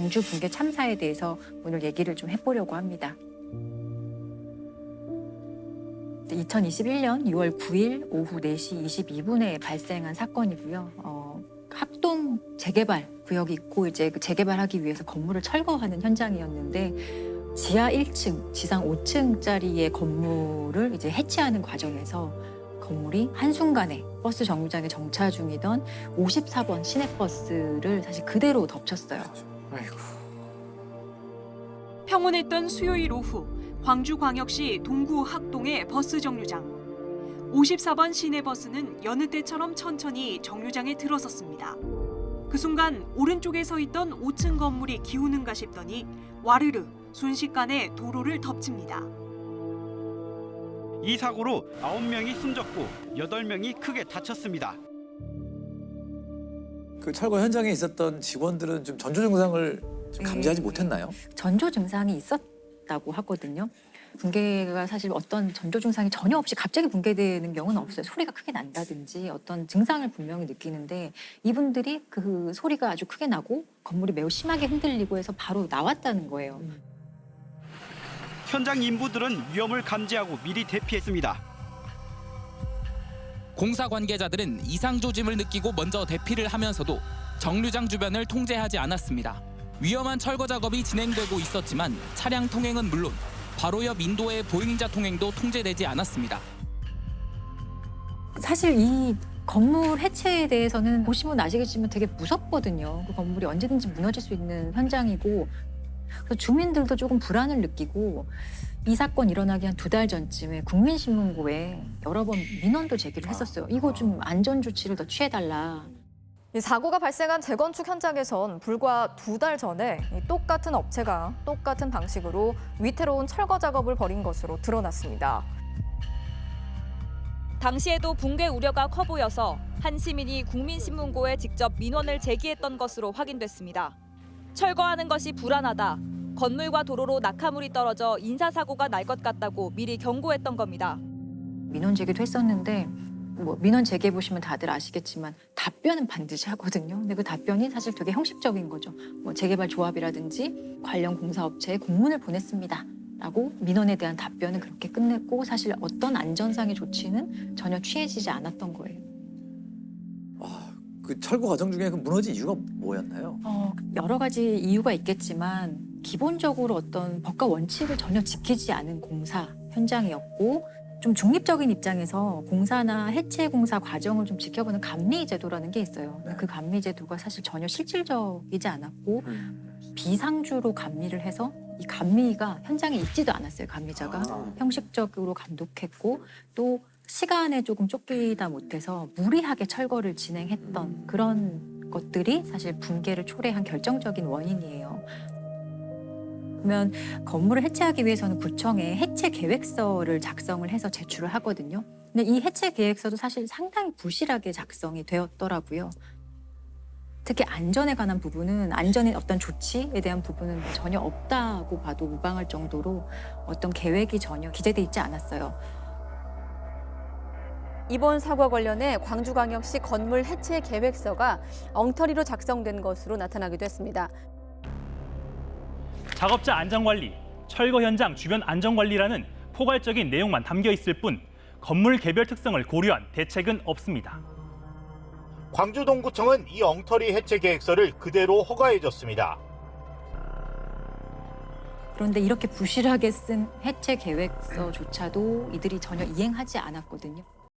광주 붕괴 참사에 대해서 오늘 얘기를 좀 해보려고 합니다. 2021년 6월 9일 오후 4시 22분에 발생한 사건이고요. 합동 재개발 구역이 있고 이제 그 재개발하기 위해서 건물을 철거하는 현장이었는데 지하 1층, 지상 5층짜리의 건물을 이제 해체하는 과정에서 건물이 한순간에 버스 정류장에 정차 중이던 54번 시내버스를 사실 그대로 덮쳤어요. 아이고. 평온했던 수요일 오후 광주광역시 동구 학동의 버스 정류장. 54번 시내버스는 여느 때처럼 천천히 정류장에 들어섰습니다. 그 순간 오른쪽에 서 있던 5층 건물이 기우는가 싶더니 와르르 순식간에 도로를 덮칩니다. 이 사고로 9명이 숨졌고 8명이 크게 다쳤습니다. 그 철거 현장에 있었던 직원들은 좀 전조 증상을 좀 감지하지 못했나요? 전조 증상이 있었다고 하거든요. 붕괴가 사실 어떤 전조 증상이 전혀 없이 갑자기 붕괴되는 경우는 없어요. 소리가 크게 난다든지 어떤 증상을 분명히 느끼는데 이분들이 그 소리가 아주 크게 나고 건물이 매우 심하게 흔들리고 해서 바로 나왔다는 거예요. 현장 인부들은 위험을 감지하고 미리 대피했습니다. 공사 관계자들은 이상 조짐을 느끼고 먼저 대피를 하면서도 정류장 주변을 통제하지 않았습니다. 위험한 철거 작업이 진행되고 있었지만 차량 통행은 물론 바로 옆 인도의 보행자 통행도 통제되지 않았습니다. 사실 이 건물 해체에 대해서는 보시면 아시겠지만 되게 무섭거든요. 그 건물이 언제든지 무너질 수 있는 현장이고 그래서 주민들도 조금 불안을 느끼고 이 사건 일어나기 한 2달 전쯤에 국민신문고에 여러 번 민원도 제기를 했었어요. 이거 좀 안전 조치를 더 취해달라. 이 사고가 발생한 재건축 현장에선 불과 2달 전에 똑같은 업체가 똑같은 방식으로 위태로운 철거 작업을 벌인 것으로 드러났습니다. 당시에도 붕괴 우려가 커 보여서 한 시민이 국민신문고에 직접 민원을 제기했던 것으로 확인됐습니다. 철거하는 것이 불안하다. 건물과 도로로 낙하물이 떨어져 인사사고가 날 것 같다고 미리 경고했던 겁니다. 민원 제기도 했었는데 민원 제기해 보시면 다들 아시겠지만 답변은 반드시 하거든요. 근데 그 답변이 사실 되게 형식적인 거죠. 재개발 조합이라든지 관련 공사업체에 공문을 보냈습니다. 라고 민원에 대한 답변은 그렇게 끝냈고 사실 어떤 안전상의 조치는 전혀 취해지지 않았던 거예요. 그 철거 과정 중에 그 무너진 이유가 뭐였나요? 여러 가지 이유가 있겠지만 기본적으로 어떤 법과 원칙을 전혀 지키지 않은 공사 현장이었고 좀 중립적인 입장에서 공사나 해체 공사 과정을 좀 지켜보는 감리 제도라는 게 있어요. 그 감리 제도가 사실 전혀 실질적이지 않았고 비상주로 감리를 해서 이 감리가 현장에 있지도 않았어요. 감리자가 형식적으로 감독했고 또 시간에 조금 쫓기다 못해서 무리하게 철거를 진행했던 그런 것들이 사실 붕괴를 초래한 결정적인 원인이에요. 그러면 건물을 해체하기 위해서는 구청에 해체 계획서를 작성을 해서 제출을 하거든요. 근데 이 해체 계획서도 사실 상당히 부실하게 작성이 되었더라고요. 특히 안전에 관한 부분은 안전의 어떤 조치에 대한 부분은 전혀 없다고 봐도 무방할 정도로 어떤 계획이 전혀 기재돼 있지 않았어요. 이번 사고와 관련해 광주광역시 건물 해체 계획서가 엉터리로 작성된 것으로 나타나기도 했습니다. 작업자 안전관리, 철거 현장 주변 안전관리라는 포괄적인 내용만 담겨 있을 뿐 건물 개별 특성을 고려한 대책은 없습니다. 광주동구청은 이 엉터리 해체 계획서를 그대로 허가해줬습니다. 그런데 이렇게 부실하게 쓴 해체 계획서조차도 이들이 전혀 이행하지 않았거든요.